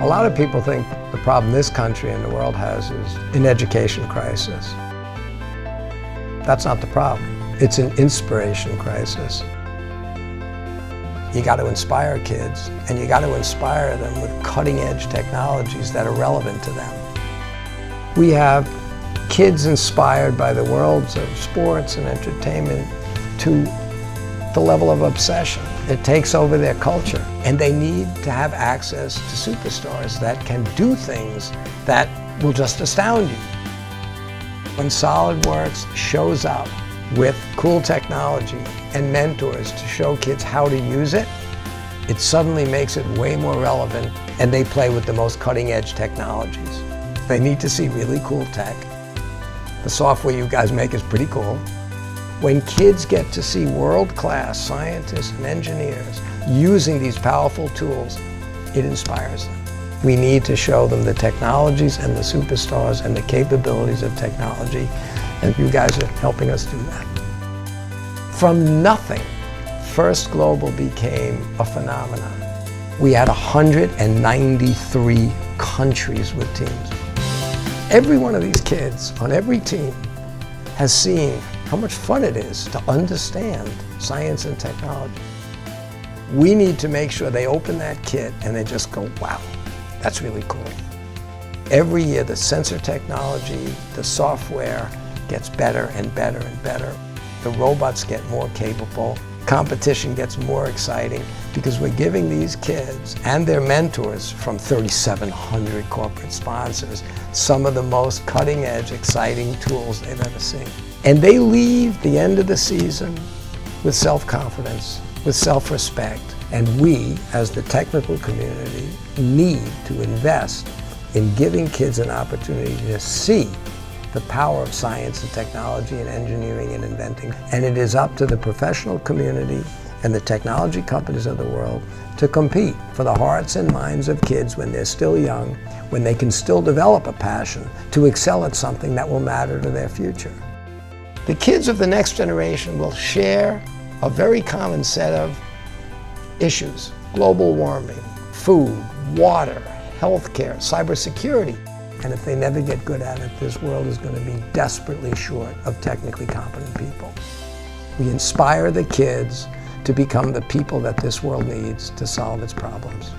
A lot of people think the problem this country and the world has is an education crisis. That's not the problem. It's an inspiration crisis. You got to inspire kids, and you got to inspire them with cutting-edge technologies that are relevant to them. We have kids inspired by the worlds of sports and entertainment to the level of obsession. It takes over their culture, and they need to have access to superstars that can do things that will just astound you. When Solidworks shows up with cool technology and mentors to show kids how to use it, it suddenly makes it way more relevant, and they play with the most cutting-edge technologies. They need to see really cool tech. The software you guys make is pretty cool. When kids get to see world-class scientists and engineers using these powerful tools, it inspires them. We need to show them the technologies and the superstars and the capabilities of technology, and you guys are helping us do that. From nothing, First Global became a phenomenon. We had 193 countries with teams. Every one of these kids on every team has seen how much fun it is to understand science and technology. We need to make sure they open that kit and they just go, wow, that's really cool. Every year the sensor technology, the software gets better and better and better. The robots get more capable. Competition gets more exciting because we're giving these kids and their mentors from 3,700 corporate sponsors some of the most cutting-edge, exciting tools they've ever seen. And they leave the end of the season with self-confidence, with self-respect. And we, as the technical community, need to invest in giving kids an opportunity to see the power of science and technology and engineering and inventing. And it is up to the professional community and the technology companies of the world to compete for the hearts and minds of kids when they're still young, when they can still develop a passion to excel at something that will matter to their future. The kids of the next generation will share a very common set of issues: global warming, food, water, healthcare, cybersecurity. And if they never get good at it, this world is going to be desperately short of technically competent people. We inspire the kids to become the people that this world needs to solve its problems.